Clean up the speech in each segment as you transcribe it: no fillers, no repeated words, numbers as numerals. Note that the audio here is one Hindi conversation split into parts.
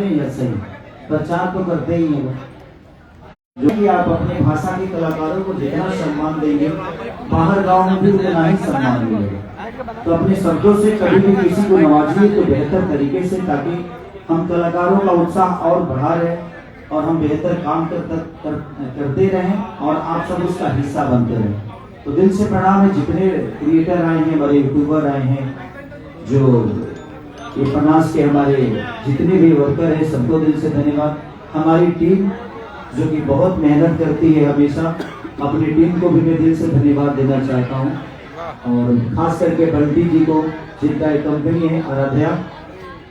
या सही प्रचार तो करते ही हैं जो कि आप अपने भाषा के कलाकारों को जितना सम्मान देंगे बाहर गांव में भी उतना ही सम्मान मिलेगा। तो अपने शब्दों से कभी भी किसी को नवाजिए तो बेहतर तरीके से, ताकि हम कलाकारों का उत्साह और बढ़ा रहे और हम बेहतर काम करते रहें और आप सब उसका हिस्सा बनते रहें। तो दिल से प्रणाम है जितने क्रिएटर आए हैं, बड़े यूट्यूबर आए हैं, जो ये पनास के हमारे जितने भी वर्कर हैं, सबको दिल से धन्यवाद। हमारी टीम जो कि बहुत मेहनत करती है हमेशा, अपनी टीम को भी मैं दिल से धन्यवाद देना चाहता हूँ। और खास करके बंटी जी को, जिनका एक कंपनी है आराध्या,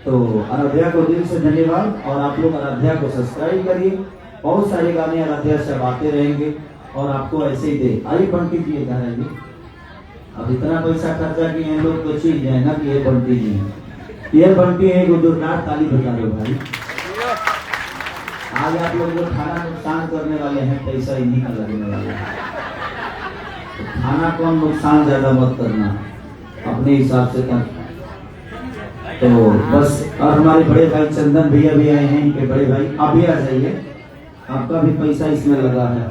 तो आराध्या को दिल से धन्यवाद। और आप लोग आराध्या को सब्सक्राइब करिए, बहुत सारे गाने आराध्या से आते रहेंगे और आपको ऐसे ही दे। आइए बंटी जी इधर आइए, अब इतना पैसा खर्चा किए हैं लोग तो चीज है ना कि ये बंटी जी है, ये बंटी है। जोरदार ताली बजा दो भाई। आज आप लोग जो खाना नुकसान करने वाले हैं, पैसा इन्हीं का लगने वाला है। तो खाना कौन नुकसान ज्यादा मत करना, अपने हिसाब से कर। तो बस, और हमारे बड़े भाई चंदन भैया भी आए हैं, इनके बड़े भाई आप भी आ जाइए, आपका भी पैसा इसमें लगा है,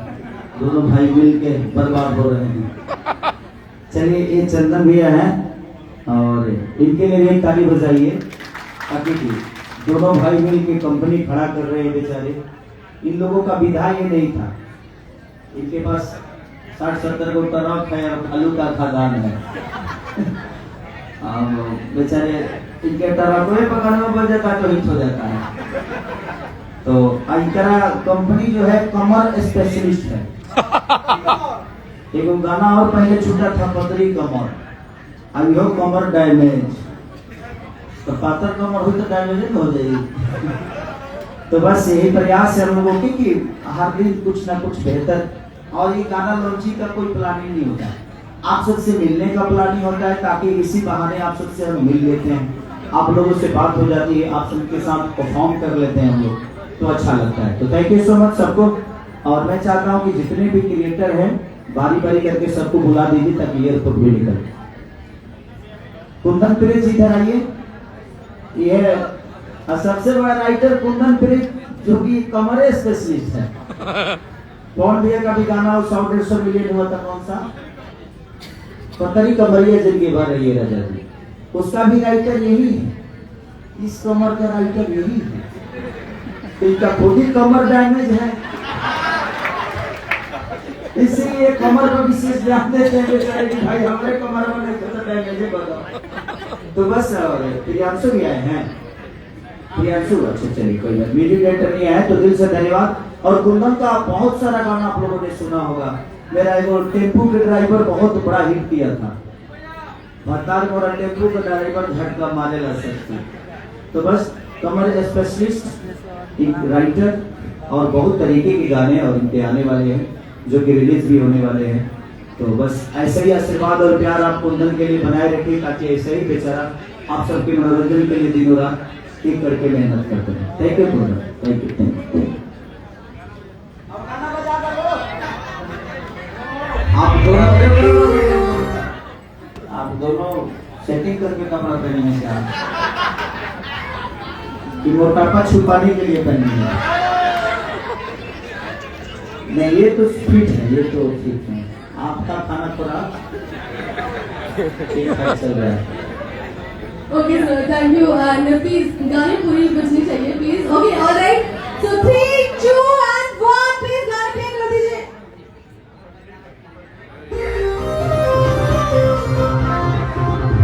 दोनों भाई मिल के बर्बाद हो रहे हैं। चलिए, ये चंदन भैया हैं और इनके लिए एक ताली बजाइए, ताकि दोनों भाई मिल के कंपनी खड़ा कर रहे हैं बेचारे। इन लोगों का विधा ये नहीं था, इनके पास 60-70 को ट्रक है और आलू का खदान है। बेचारे इनके ट्रक में पकड़ने में बच जाता तो हिट हो जाता है। तो इनका कंपनी जो है कमर स्पेशलिस्ट है। एक गाना और पहले छूटा था, पतरी कमर, अब यो कमर डैमेज, तो पातर कमर हुई तो डैमेज हो जाएगी। तो बस यही प्रयास है हम लोगों की कि हर दिन कुछ ना कुछ बेहतर। और ये गाना लॉन्चिंग का कोई प्लानिंग नहीं होता है, आप सबसे मिलने का प्लानिंग होता है, ताकि इसी बहाने आप सबसे हम मिल लेते हैं, आप लोगों से बात हो जाती है, आप सबके साथ परफॉर्म कर लेते हैं हम लोग, तो अच्छा लगता है। तो थैंक यू सो मच सबको। और मैं चाहता हूँ कि जितने भी क्रिएटर हैं बारी बारी करके सबको बुला दीजिए, ताकि एयरपोर्ट भी निकल। कुंदन प्रेस इधर आइए, ये सबसे बड़ा राइटर कुंदन प्रेस, जो कि कमरे स्पेशलिस्ट है। कौन भैया का भी गाना 100-150 मिलियन हुआ था, कौन सा पतरी कमरिया जिनके भर रही है राजा जी, उसका भी राइटर यही है, इस कमर का राइटर यही है। इनका खुद ही कमर डैमेज है, इसलिए कमर पर विशेष ध्यान देते हैं कि भाई हमारे कमर में नहीं तो डैमेज है, बताओ। तो बस, प्रियांशु भी आए हैं, प्रियांशु, अच्छा चलिए कोई बात, म्यूजिक डायरेक्टर नहीं आए तो दिल से धन्यवाद। और कुंदन का बहुत सारा गाना आप लोगों ने सुना होगा। मेरा एक टेम्पू के ड्राइवर बहुत बड़ा हिट किया था, भत्तार मोरा टेम्पू का ड्राइवर झटका मारे ला सकती। तो बस, कमर स्पेशलिस्ट, एक राइटर, और बहुत तरीके के गाने और इनके आने वाले हैं, जो कि रिलीज भी होने वाले हैं। तो बस ऐसे ही आशीर्वाद और प्यार आप कुंदन के लिए बनाए रखिए, ताकि ऐसे ही बेचारा आप सबके मनोरंजन के लिए दिनों रात एक करके मेहनत करते हैं। Thank you Kundan, thank you, thank you. आप दोनों सेटिंग करके कपड़ा पहनेंगे क्या? कि मोटापा छुपाने के लिए पहनेंगे? नहीं, ये तो फिट है, ये तो फिट है। आपका खाना थोड़ा ठीक ठाक चल रहा है। Okay sir, thank you. And please गाने पूरी बजनी चाहिए।